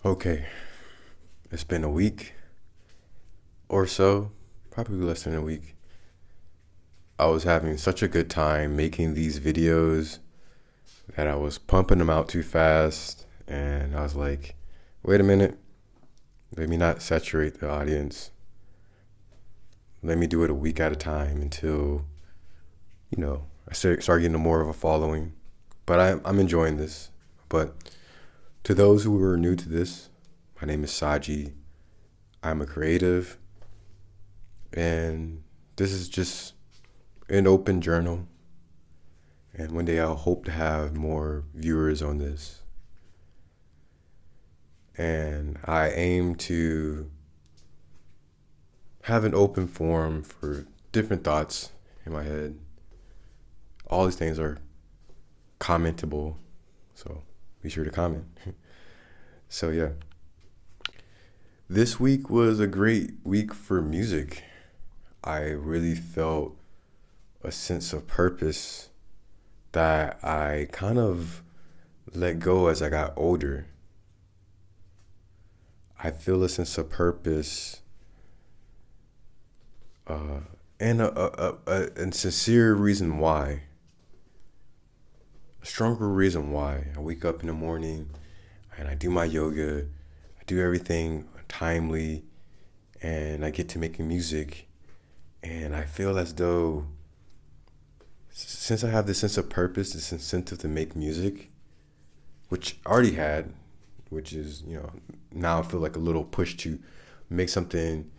Okay, it's been a week or so, probably less than a week. I was having such a good time making these videos that I was pumping them out too fast. And I was like, wait a minute, let me not saturate the audience. Let me do it a week at a time until, I start getting more of a following. But I'm enjoying this. But to those who are new to this, my name is Saji. I'm a creative, and this is just an open journal. And one day I'll hope to have more viewers on this. And I aim to have an open forum for different thoughts in my head. All these things are commentable, so be sure to comment. So, yeah. This week was a great week for music. I really felt a sense of purpose that I kind of let go as I got older. I feel a sense of purpose and a sincere reason why. A stronger reason why. I wake up in the morning and I do my yoga. I do everything timely and I get to making music. And I feel as though since I have this sense of purpose, this incentive to make music, which I already had, which is, now I feel like a little push to make something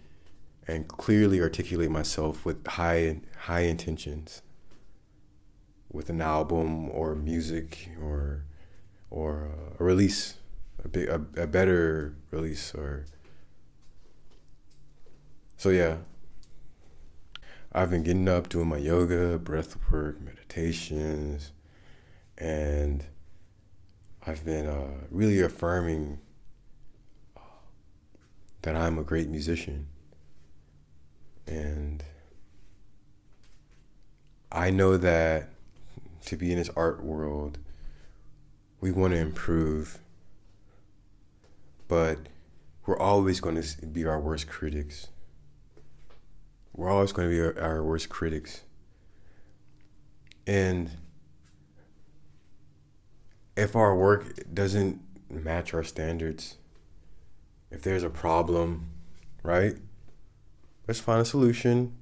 and clearly articulate myself with high intentions, with an album or music or a release, a better release. Or so, yeah. I've been getting up, doing my yoga, breath work, meditations, and I've been really affirming that I'm a great musician. And I know that to be in this art world, we want to improve, but we're always going to be our worst critics. We're always going to be our worst critics. And if our work doesn't match our standards, if there's a problem, right? Let's find a solution.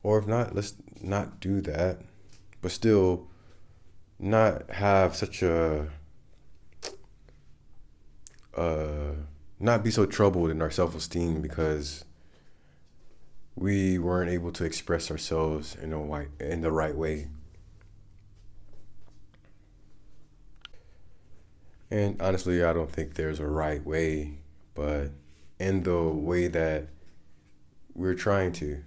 Or if not, let's not do that. But still not have such not be so troubled in our self-esteem because we weren't able to express ourselves in the right way. And honestly, I don't think there's a right way, but in the way that we're trying to.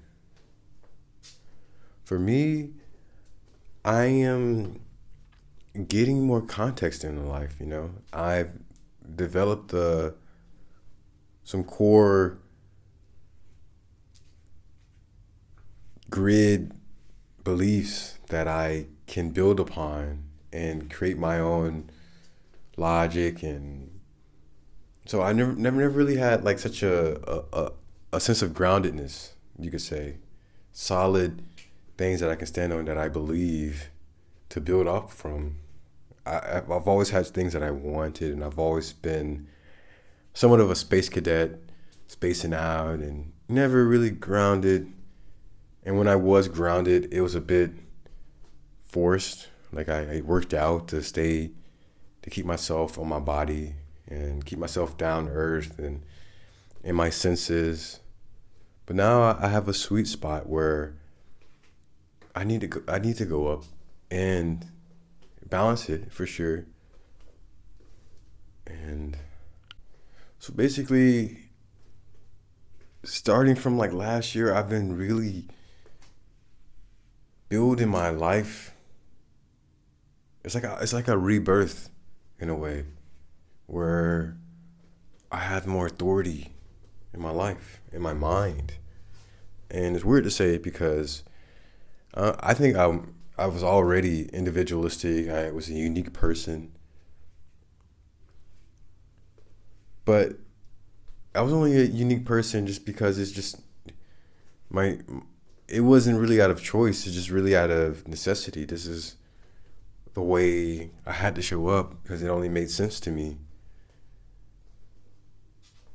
For me, I am getting more context in life, I've developed some core grid beliefs that I can build upon and create my own logic. And so I never really had like such a sense of groundedness, you could say, solid things that I can stand on, that I believe, to build up from. I've always had things that I wanted, and I've always been somewhat of a space cadet, spacing out and never really grounded. And when I was grounded, it was a bit forced. Like I worked out to keep myself on my body and keep myself down to earth and in my senses. But now I have a sweet spot where I need to go up and balance it for sure. And so basically, starting from like last year, I've been really building my life. It's like a rebirth in a way, where I have more authority in my life, in my mind. And it's weird to say it because I think I was already individualistic. I was a unique person. But I was only a unique person just because it's just my. It wasn't really out of choice. It's just really out of necessity. This is the way I had to show up because it only made sense to me.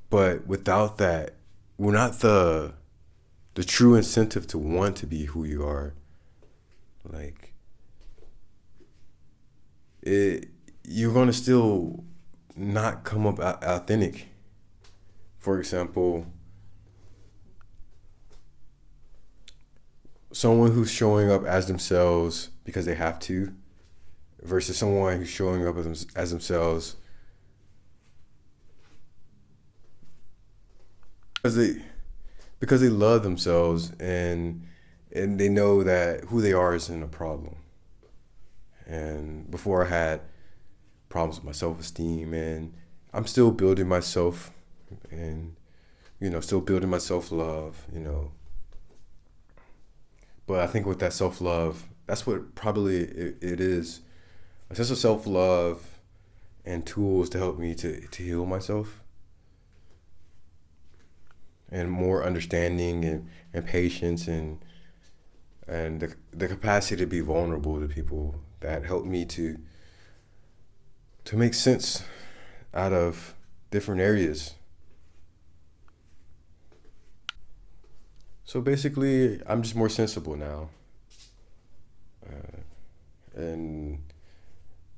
But without that, we're not the true incentive to want to be who you are. Like it, you're gonna still not come up authentic. For example, someone who's showing up as themselves because they have to, versus someone who's showing up as themselves because they love themselves and they know that who they are isn't a problem. And before I had problems with my self esteem, and I'm still building myself, and still building my self love. But I think with that self love, that's what probably it is, a sense of self love and tools to help me to heal myself, and more understanding and patience and the capacity to be vulnerable to people that help me to make sense out of different areas. So basically, I'm just more sensible now, and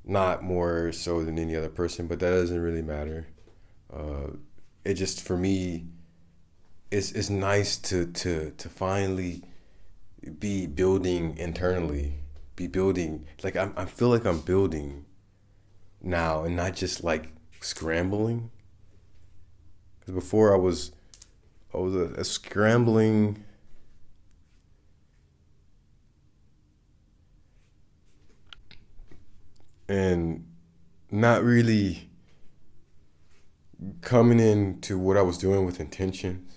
not more so than any other person, but that doesn't really matter. Uh, it just, for me, it's nice to finally be building internally, be building like I feel like I'm building now and not just like scrambling. Because before I was a scrambling and not really coming into what I was doing with intentions,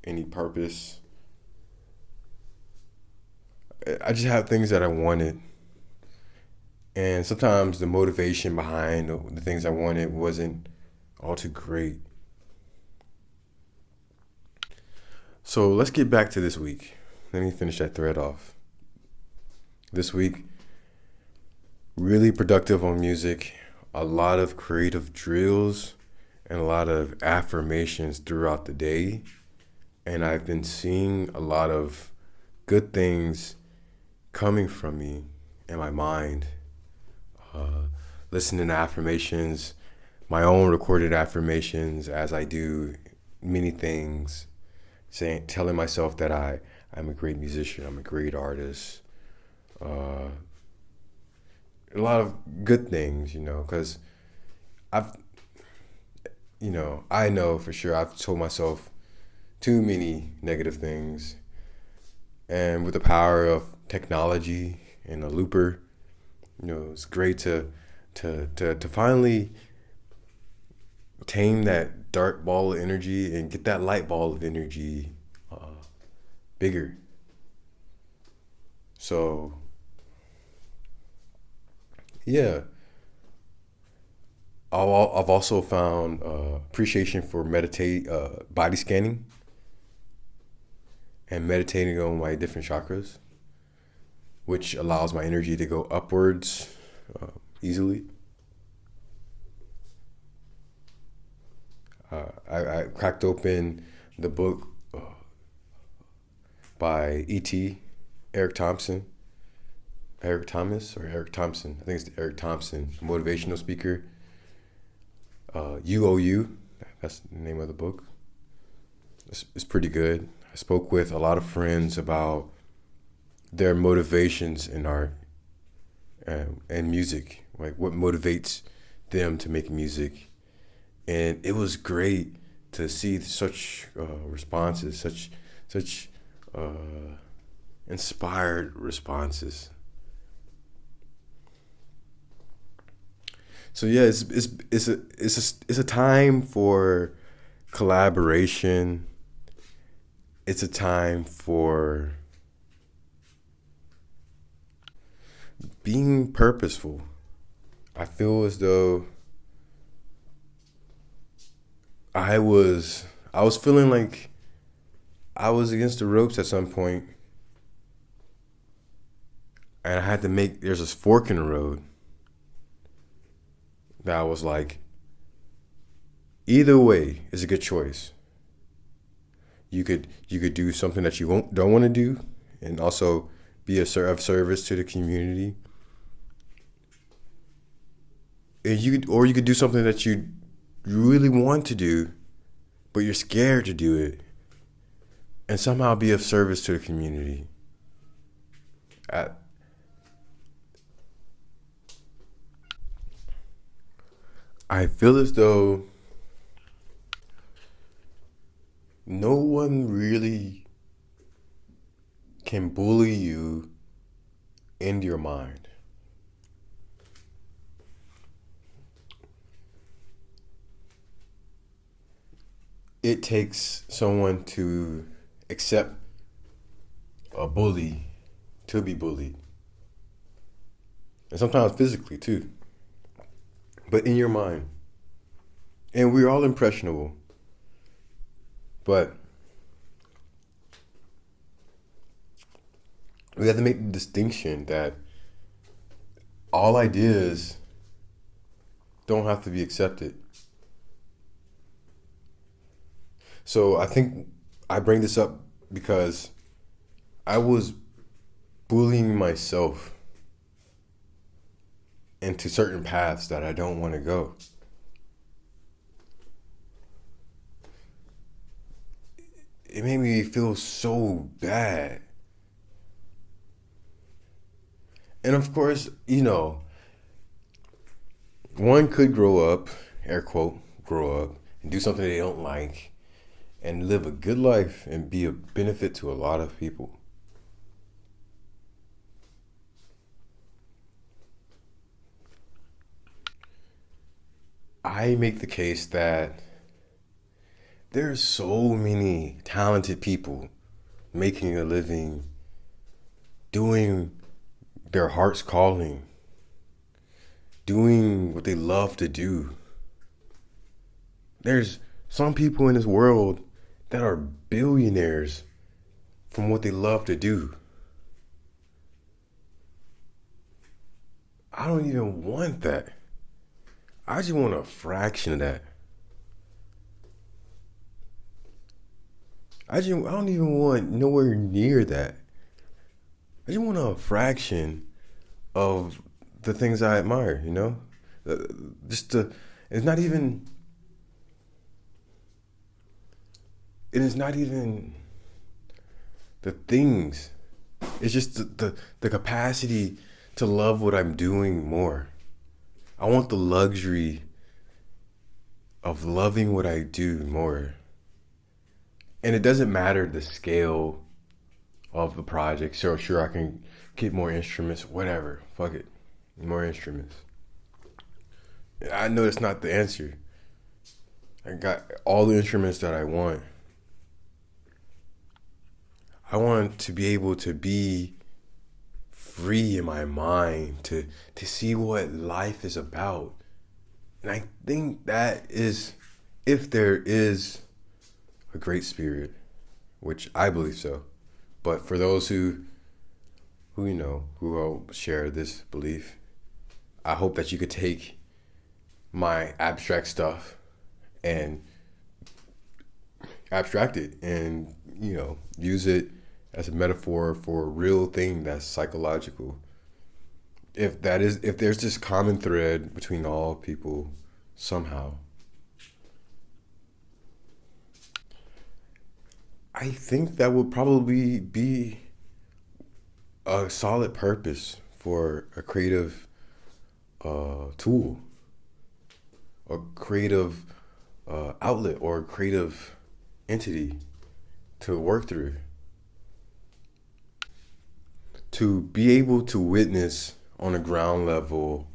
any purpose. I just have things that I wanted, and sometimes the motivation behind the things I wanted wasn't all too great. So let's get back to this week. Let me finish that thread off. This week, really productive on music, a lot of creative drills, and a lot of affirmations throughout the day. And I've been seeing a lot of good things coming from me in my mind. Uh, Listening to affirmations, my own recorded affirmations as I do many things, telling myself that I'm a great musician, I'm a great artist. Uh, a lot of good things, because I've, I know for sure I've told myself too many negative things. And with the power of technology and a looper, it's great to finally tame that dark ball of energy and get that light ball of energy bigger. So yeah, I've also found appreciation for meditate body scanning and meditating on my different chakras, which allows my energy to go upwards easily. I cracked open the book by E.T. Eric Thompson, Eric Thomas or Eric Thompson. I think it's Eric Thompson, motivational speaker. UOU, that's the name of the book. It's pretty good. I spoke with a lot of friends about their motivations in art and music, like what motivates them to make music. And it was great to see such responses, such inspired responses. So yeah, it's a time for collaboration. It's a time for being purposeful. I feel as though I was feeling like I was against the ropes at some point, and I had to make there's this fork in the road that I was like, either way is a good choice. You could do something that you don't want to do, and also be of service to the community. And you could do something that you really want to do, but you're scared to do it, and somehow be of service to the community. I, I feel as though no one really can bully you in your mind. It takes someone to accept a bully to be bullied, and sometimes physically too, but in your mind. And we're all impressionable, but we have to make the distinction that all ideas don't have to be accepted. So I think I bring this up because I was bullying myself into certain paths that I don't want to go. It made me feel so bad. And of course, one could grow up, air quote, grow up, and do something they don't like, and live a good life and be a benefit to a lot of people. I make the case that there's so many talented people making a living, doing their heart's calling, doing what they love to do. There's some people in this world that are billionaires from what they love to do. I don't even want that. I just want a fraction of that. I don't even want nowhere near that. I just want a fraction of the things I admire, Uh, Just to, it's not even, it is not even the things. It's just the capacity to love what I'm doing more. I want the luxury of loving what I do more. And it doesn't matter the scale of the project. Sure, I can get more instruments, whatever. Fuck it. More instruments. I know that's not the answer. I got all the instruments that I want. I want to be able to be free in my mind to see what life is about. And I think that is, if there is a great spirit, which I believe so. But for those who will share this belief, I hope that you could take my abstract stuff and abstract it and, use it as a metaphor for a real thing that's psychological. If there's this common thread between all people somehow, I think that would probably be a solid purpose for a creative tool, a creative outlet, or a creative entity to work through. To be able to witness on a ground level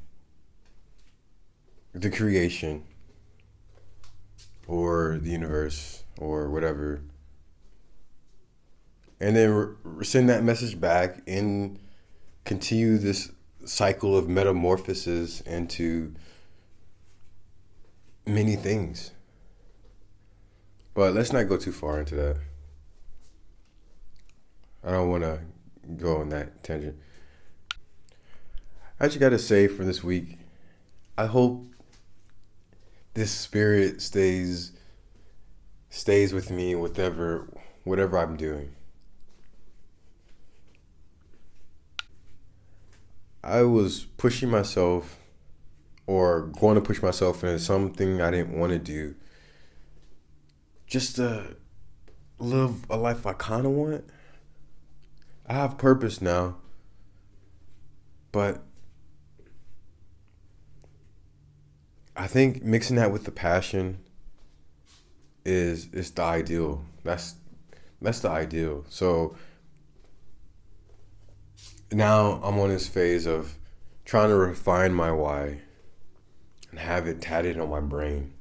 the creation or the universe or whatever, and then send that message back and continue this cycle of metamorphosis into many things. But let's not go too far into that. I don't want to go on that tangent. I just got to say for this week, I hope this spirit stays with me whatever I'm doing. I was pushing myself or going to push myself into something I didn't want to do just to live a life I kind of want. I have purpose now, but I think mixing that with the passion is the ideal. That's the ideal. So now I'm on this phase of trying to refine my why and have it tatted on my brain.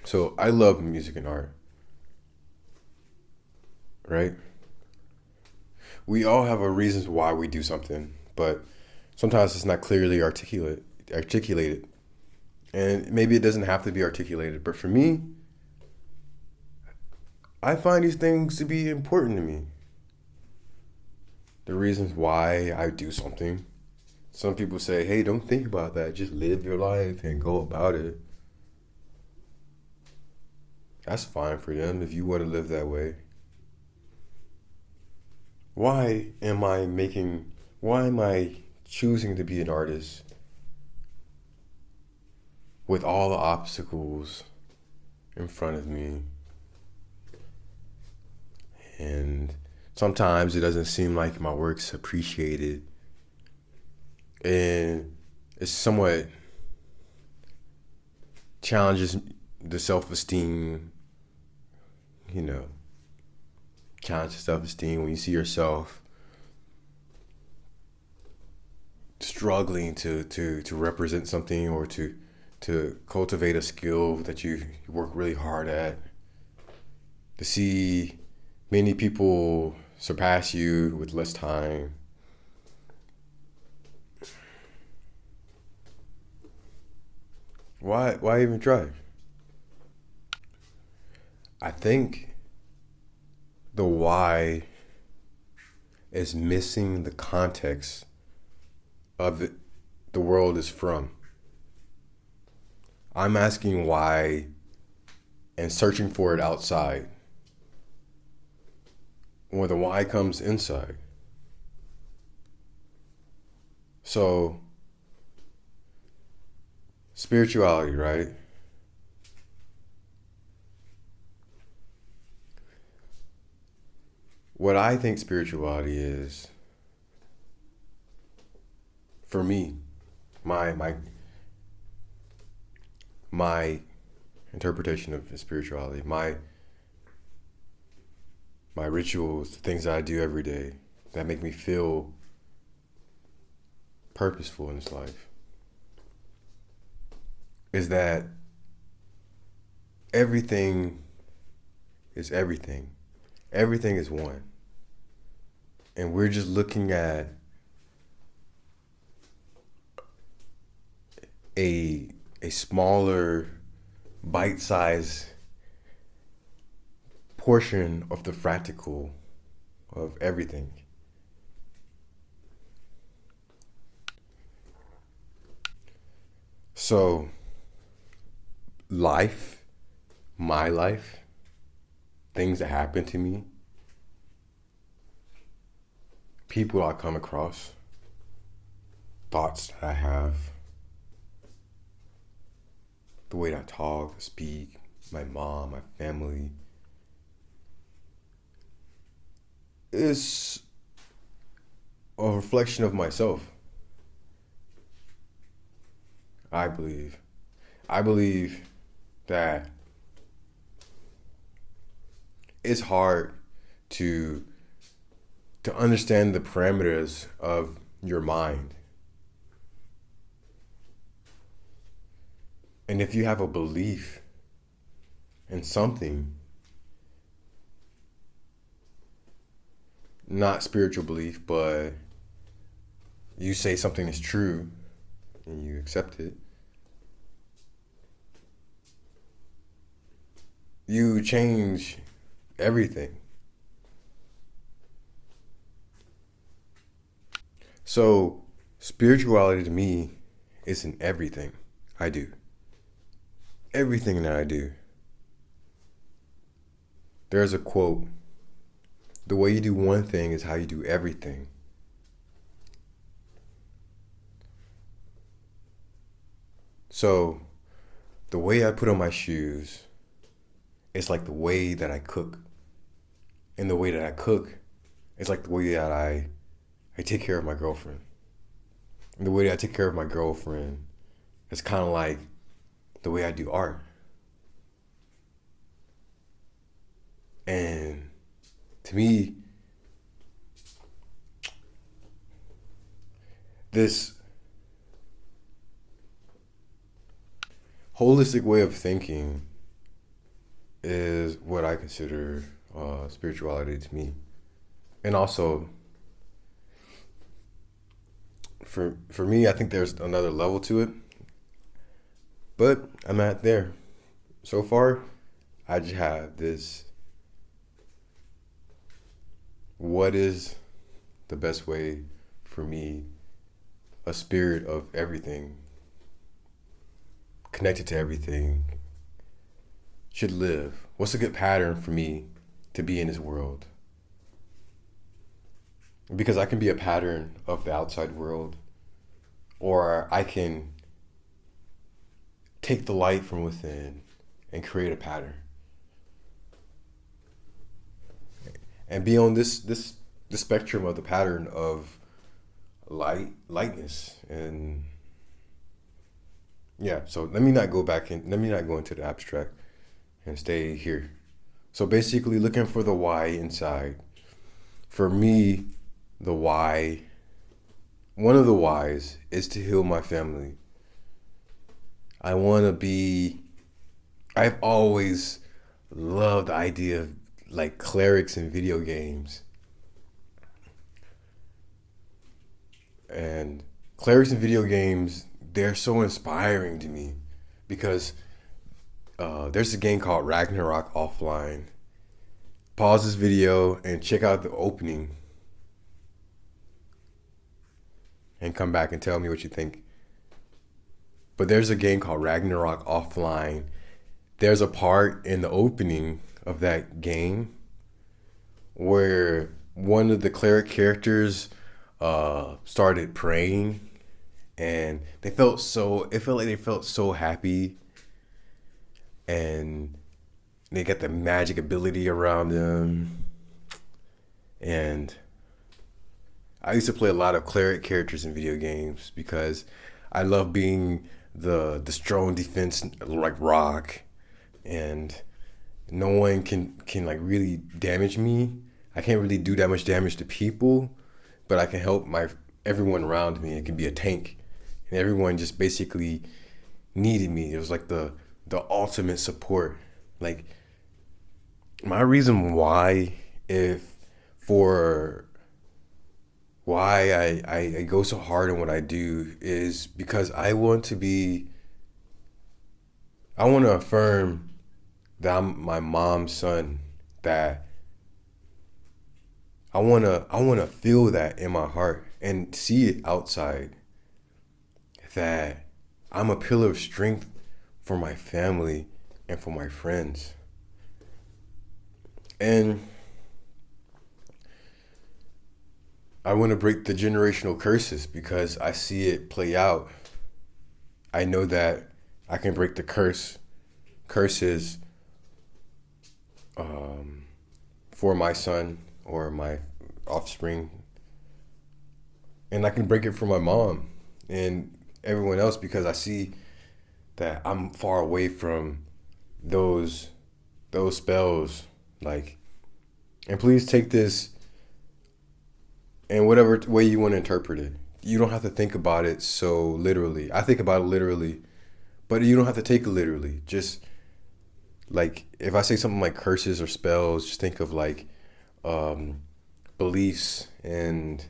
So I love music and art, right? We all have our reasons why we do something, but sometimes it's not clearly articulated. And maybe it doesn't have to be articulated, but for me, I find these things to be important to me. The reasons why I do something. Some people say, hey, don't think about that. Just live your life and go about it. That's fine for them if you want to live that way. Why am I choosing to be an artist with all the obstacles in front of me? And sometimes it doesn't seem like my work's appreciated. And it somewhat challenges the self-esteem, challenges self-esteem when you see yourself struggling to represent something or to cultivate a skill that you work really hard at. To see many people surpass you with less time. Why even try? I think the why is missing the context of the world is from. I'm asking why and searching for it outside, where the why comes inside. So, spirituality, right? What I think spirituality is, for me, my interpretation of spirituality, my rituals, the things that I do every day that make me feel purposeful in this life, is that everything is everything. Everything is one. And we're just looking at a smaller, bite-sized portion of the fractal of everything. So, my life, things that happen to me, people I come across, thoughts that I have, the way that I talk, speak, my mom, my family, is a reflection of myself. I believe that it's hard to understand the parameters of your mind. And if you have a belief in something, not spiritual belief, but you say something is true and you accept it, you change everything. So, spirituality to me is in everything I do. Everything that I do. There's a quote: the way you do one thing is how you do everything. So, the way I put on my shoes is like the way that I cook. And the way that I cook is like the way that I take care of my girlfriend. And the way that I take care of my girlfriend is kind of like the way I do art. And to me, this holistic way of thinking is what I consider spirituality to me. And also, for me, I think there's another level to it, but I'm not there. So far, I just have this: what is the best way for me, a spirit of everything, connected to everything, should live? What's a good pattern for me to be in this world? Because I can be a pattern of the outside world, or I can take the light from within and create a pattern and be on this the spectrum of the pattern of lightness. And yeah, so let me not go into the abstract and stay here. So basically, looking for the why inside. For me, the why, one of the whys, is to heal my family. I've always loved the idea of like clerics in video games. And clerics in video games, they're so inspiring to me because there's a game called Ragnarok offline. Pause this video and check out the opening and come back and tell me what you think. But there's a game called Ragnarok offline. There's a part in the opening of that game where one of the cleric characters started praying, and it felt like they felt so happy, and they got the magic ability around them. And I used to play a lot of cleric characters in video games because I love being the strong defense like rock, and no one can like really damage me. I can't really do that much damage to people, but I can help everyone around me. It can be a tank, and everyone just basically needed me. It was like the ultimate support. Like, my reason why I go so hard on what I do is because I want to affirm that I'm my mom's son, that I want to feel that in my heart and see it outside, that I'm a pillar of strength for my family and for my friends. And I want to break the generational curses because I see it play out. I know that I can break the curses for my son or my offspring. And I can break it for my mom and everyone else because I see that I'm far away from those spells. Like, and please take this in whatever way you want to interpret it. You don't have to think about it so literally. I think about it literally, but you don't have to take it literally. Just like if I say something like curses or spells, just think of like beliefs and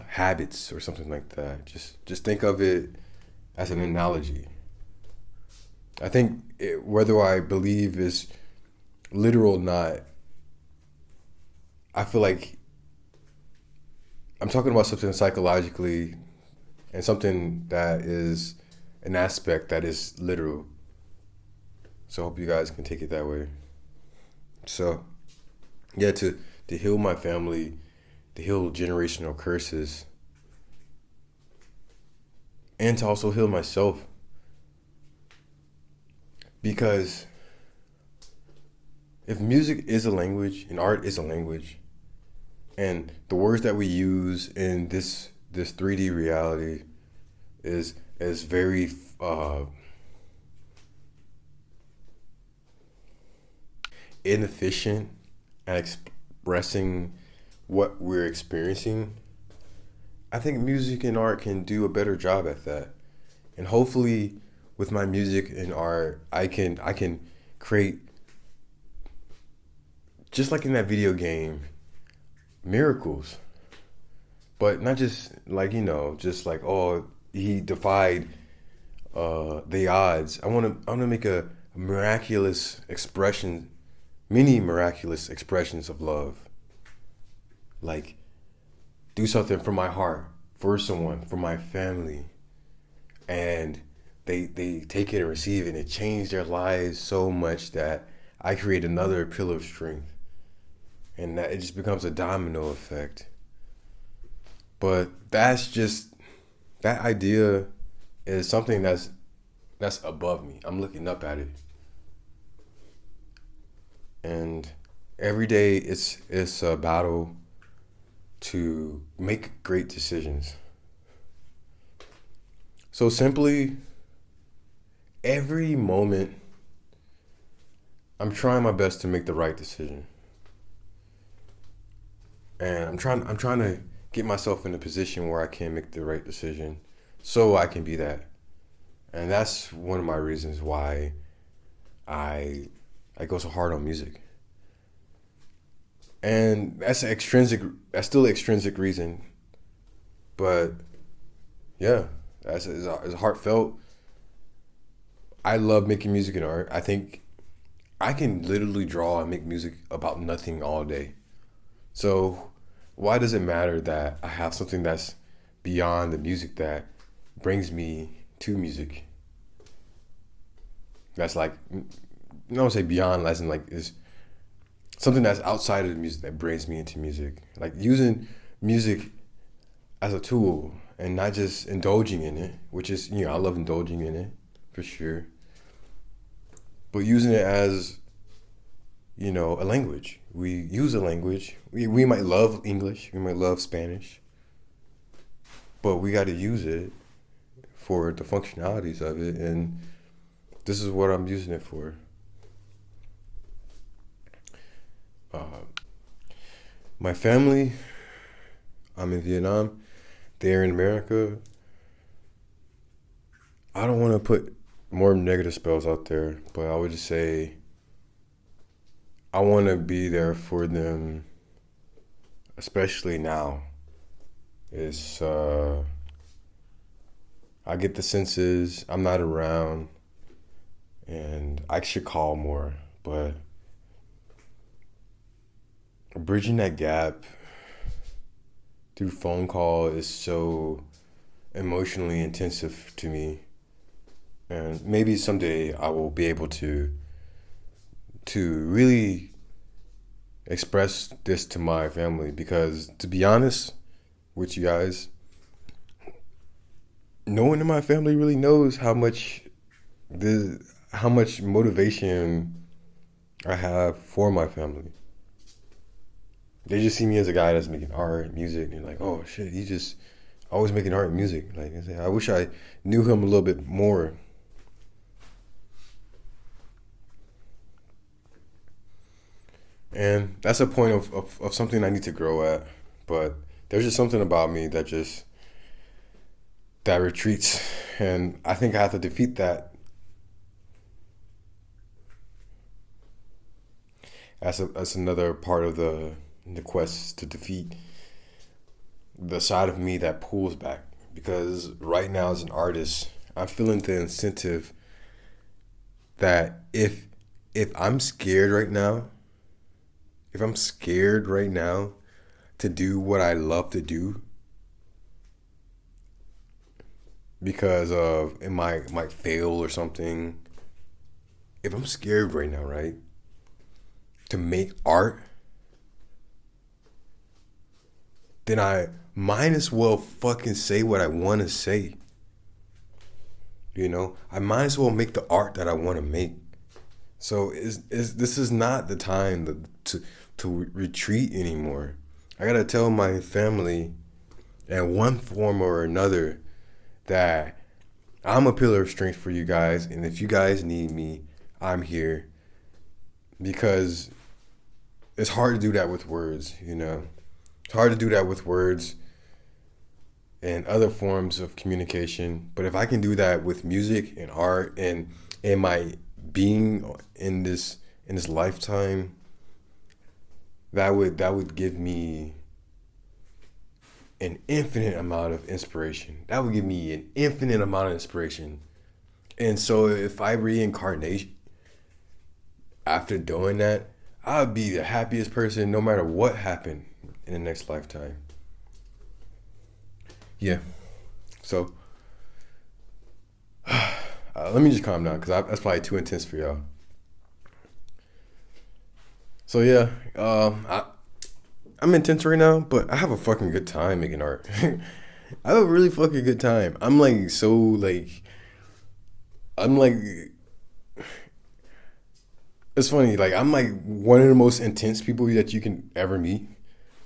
habits or something like that. Just think of it as an analogy. I think whether I believe is literal, not. I feel like I'm talking about something psychologically and something that is an aspect that is literal. So I hope you guys can take it that way. So, yeah, to heal my family, to heal generational curses, and to also heal myself. Because if music is a language and art is a language, and the words that we use in this 3D reality is very inefficient at expressing what we're experiencing, I think music and art can do a better job at that. And hopefully with my music and art, I can create, just like in that video game, miracles. But not just like, just like, oh, he defied the odds. I wanna make a miraculous expression, many miraculous expressions of love. Like, do something from my heart, for someone, for my family. And they take it and receive it, and it changed their lives so much that I create another pillar of strength. And that it just becomes a domino effect. But that idea is something that's above me. I'm looking up at it. And every day it's a battle to make great decisions. So simply, every moment, I'm trying my best to make the right decision. And I'm trying to get myself in a position where I can make the right decision so I can be that. And that's one of my reasons why I go so hard on music. And that's still an extrinsic reason. But yeah, that's it's heartfelt. I love making music and art. I think I can literally draw and make music about nothing all day. So why does it matter that I have something that's beyond the music that brings me to music? That's like, I don't say beyond, as in like, is something that's outside of the music that brings me into music. Like using music as a tool and not just indulging in it, which is, I love indulging in it for sure. But using it as, a language. We use a language. We might love English. We might love Spanish. But we got to use it for the functionalities of it. And this is what I'm using it for. My family, I'm in Vietnam. They're in America. I don't want to put more negative spells out there, but I would just say I want to be there for them, especially now. It's I get the senses I'm not around, and I should call more, but bridging that gap through phone call is so emotionally intensive to me. And maybe someday I will be able to really express this to my family, because to be honest with you guys, no one in my family really knows how much motivation I have for my family. They just see me as a guy that's making art and music, and they're like, oh shit, he's just always making art and music. Like, I wish I knew him a little bit more. And that's a point of something I need to grow at. But there's just something about me that retreats. And I think I have to defeat that. That's another part of the quest, to defeat the side of me that pulls back. Because right now as an artist, I'm feeling the incentive that if if I'm scared right now, if I'm scared right now to do what I love to do because of it might fail or something. If I'm scared right now, right, to make art, then I might as well fucking say what I want to say. You know, I might as well make the art that I want to make. So this is not the time to retreat anymore. I gotta tell my family in one form or another that I'm a pillar of strength for you guys, and if you guys need me, I'm here. Because it's hard to do that with words, you know. It's hard to do that with words and other forms of communication. But if I can do that with music and art and my being in this lifetime, that would give me an infinite amount of inspiration. That would give me an infinite amount of inspiration. And so if I reincarnate after doing that, I would be the happiest person no matter what happened in the next lifetime. Yeah. So let me just calm down because that's probably too intense for y'all. So yeah, I'm intense right now, but I have a fucking good time making art. I have a really fucking good time. I'm like, it's funny. Like I'm like one of the most intense people that you can ever meet,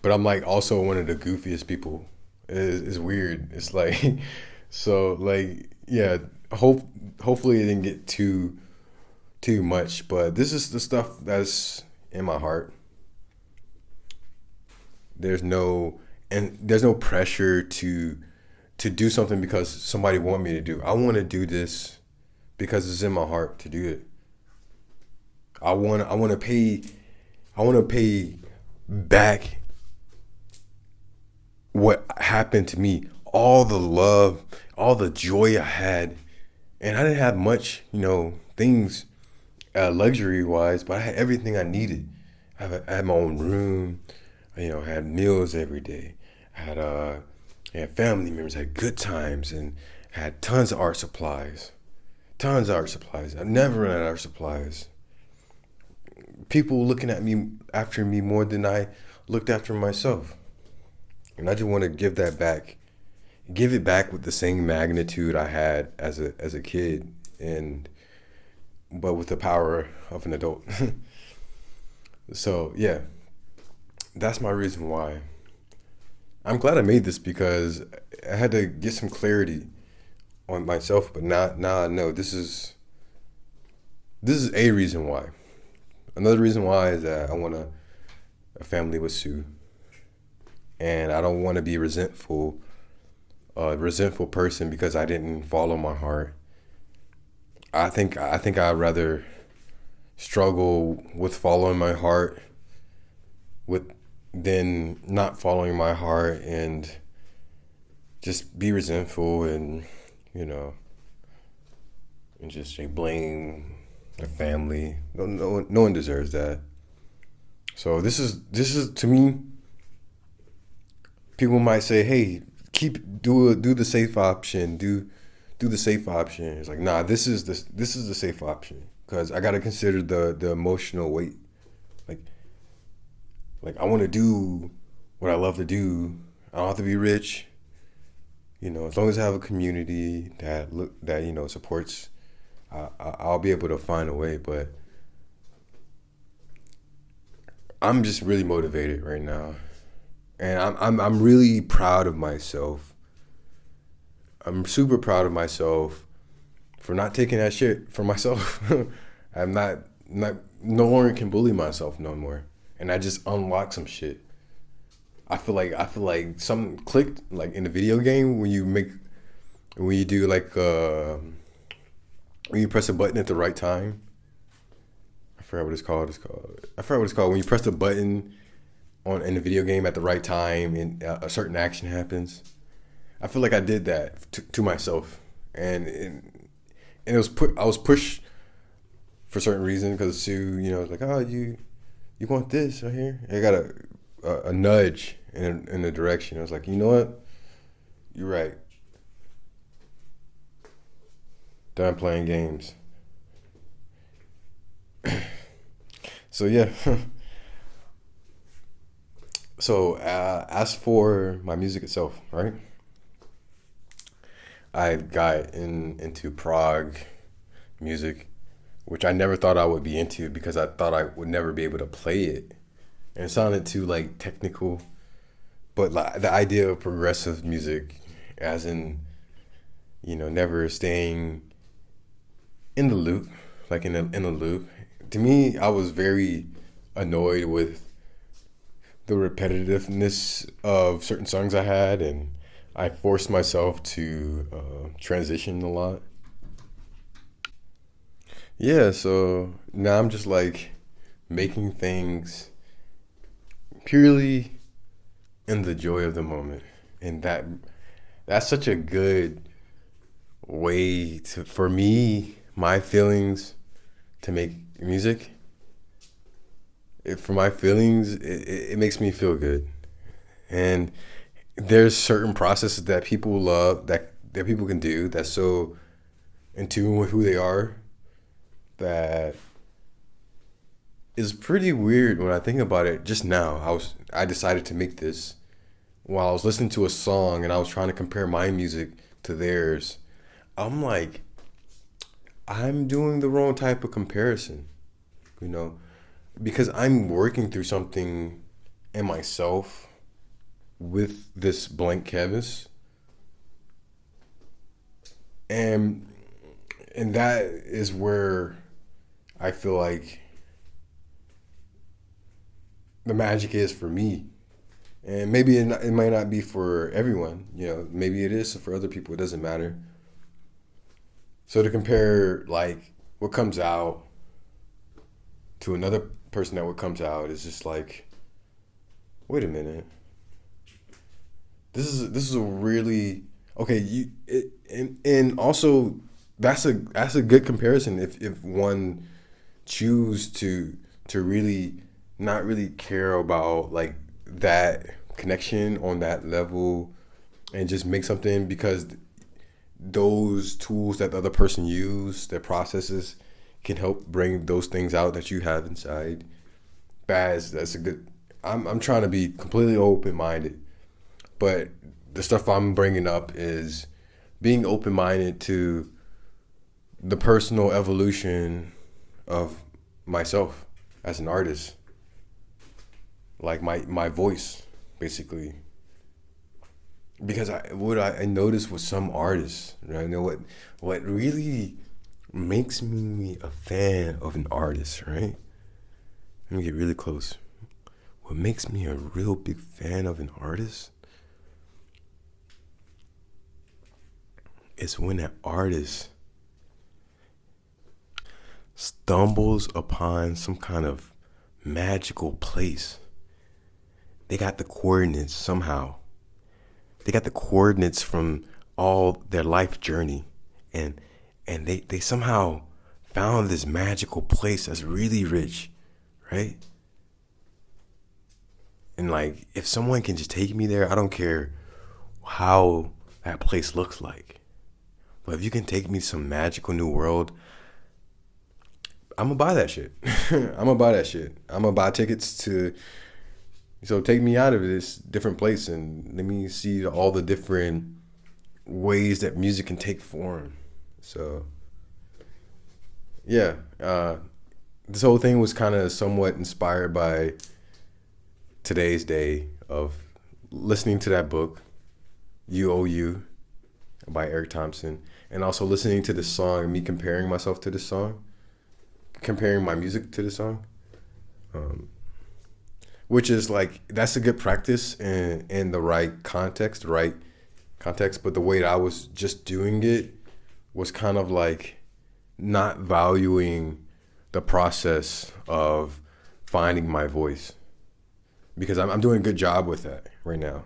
but I'm like also one of the goofiest people. It's weird. It's like, so like yeah. Hopefully it didn't get too much, but this is the stuff that's in my heart. There's no pressure to do something because somebody want me to do. I want to do this because it's in my heart to do it. I want to pay back what happened to me, all the love, all the joy I had. And I didn't have much, things luxury wise, but I had everything I needed. I had my own room, I had meals every day. I had family members, I had good times, and I had tons of art supplies. Tons of art supplies. I never ran out of art supplies. People looking at me after me more than I looked after myself. And I just want to give that back. Give it back with the same magnitude I had as a kid, but with the power of an adult. So yeah, that's my reason why. I'm glad I made this because I had to get some clarity on myself, but now I know this is a reason why. Another reason why is that I want a family with Sue, and I don't want to be resentful. A resentful person because I didn't follow my heart. I think I'd rather struggle with following my heart than not following my heart and just be resentful and and just blame the family. No one deserves that. So this is to me. People might say, "Hey, do the safe option. Do the safe option." It's like, nah. This is the safe option because I gotta consider the emotional weight. Like I want to do what I love to do. I don't have to be rich. As long as I have a community that supports, I'll be able to find a way. But I'm just really motivated right now. And I'm really proud of myself. I'm super proud of myself for not taking that shit for myself. I'm not no longer can bully myself no more. And I just unlocked some shit. I feel like something clicked like in a video game when you do like when you press a button at the right time. I forgot what it's called. I forgot what it's called when you press the button in the video game at the right time and a certain action happens. I feel like I did that to myself, and it was I was pushed for certain reasons because Sue, it's like, oh, you want this right here? And I got a nudge in a direction. I was like, you know what? You're right. Done playing games. So yeah. So as for my music itself, right? I got into prog music, which I never thought I would be into because I thought I would never be able to play it. And it sounded too like technical. But like, the idea of progressive music, as in, never staying in the loop, like in a loop. To me, I was very annoyed with the repetitiveness of certain songs I had, and I forced myself to transition a lot. Yeah, so now I'm just like making things purely in the joy of the moment, and that's such a good way to for me my feelings to make music. For my feelings, it makes me feel good, and there's certain processes that people love that people can do that's so in tune with who they are that is pretty weird when I think about it. Just now, I decided to make this while I was listening to a song and I was trying to compare my music to theirs. I'm like, I'm doing the wrong type of comparison, you know, because I'm working through something in myself with this blank canvas, and that is where I feel like the magic is for me. And maybe it might not be for everyone, maybe it is for other people. It doesn't matter. So to compare like what comes out to another person that what comes out is just like, wait a minute. This is a really okay. And also that's a good comparison if one choose to really not really care about like that connection on that level and just make something because those tools that the other person use, their processes, can help bring those things out that you have inside. That's a good. I'm trying to be completely open minded, but the stuff I'm bringing up is being open minded to the personal evolution of myself as an artist, like my voice, basically. Because I noticed with some artists, right? You know what really makes me a fan of an artist, right? Let me get really close. What makes me a real big fan of an artist is when that artist stumbles upon some kind of magical place. They got the coordinates somehow. They got the coordinates from all their life journey, and they somehow found this magical place that's really rich, right? And like, if someone can just take me there, I don't care how that place looks like. But if you can take me to some magical new world, I'm gonna buy that shit. I'm gonna buy that shit. I'm gonna buy tickets to. So take me out of this different place and let me see all the different ways that music can take form. So, yeah, this whole thing was kind of somewhat inspired by today's day of listening to that book, You O You, by Eric Thompson, and also listening to this song and me comparing myself to this song, comparing my music to this song. Which is like, that's a good practice in the right context, but the way that I was just doing it was kind of like not valuing the process of finding my voice, because I'm doing a good job with that right now.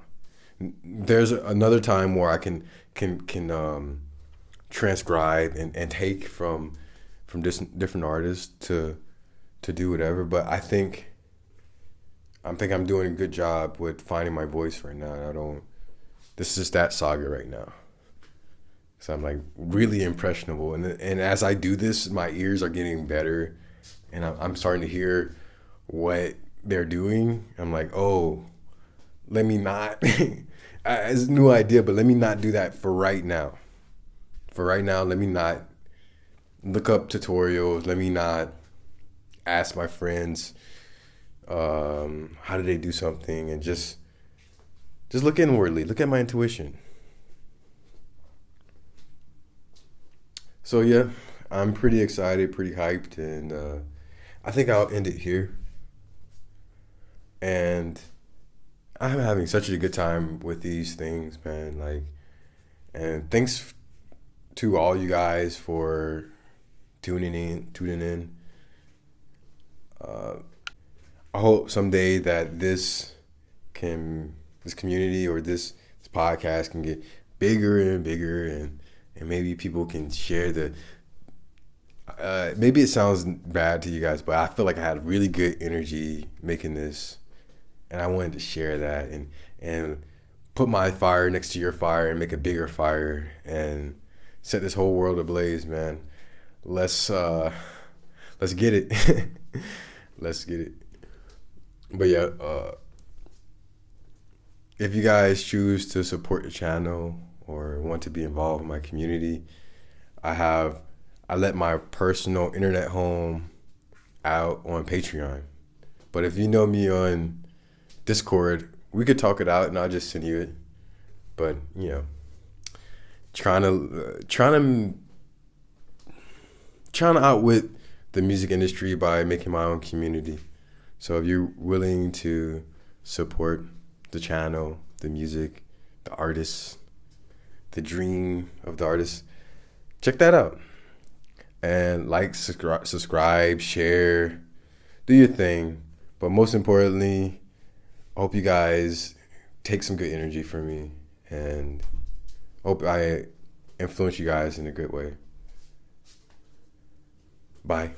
There's another time where I can transcribe and take from from different artists to do whatever. But I think I'm doing a good job with finding my voice right now. I don't. This is just that saga right now. So I'm like really impressionable, and as I do this, my ears are getting better, and I'm starting to hear what they're doing. I'm like, oh, let me not. It's a new idea, but let me not do that for right now. For right now, let me not look up tutorials. Let me not ask my friends how do they do something, and just look inwardly. Look at my intuition. So yeah, I'm pretty excited, pretty hyped, and I think I'll end it here. And I'm having such a good time with these things, man. Like, and thanks to all you guys for tuning in. Uh, I hope someday that this community or this podcast can get bigger and bigger, and maybe people can share the. Maybe it sounds bad to you guys, but I feel like I had really good energy making this, and I wanted to share that and put my fire next to your fire and make a bigger fire and set this whole world ablaze, man. Let's get it. Let's get it. But yeah, if you guys choose to support the channel or want to be involved in my community, I let my personal internet home out on Patreon. But if you know me on Discord, we could talk it out and I'll just send you it. But trying to outwit the music industry by making my own community. So if you're willing to support the channel, the music, the artists, the dream of the artist, check that out. And like, subscribe, share, do your thing. But most importantly, I hope you guys take some good energy from me, and hope I influence you guys in a good way. Bye.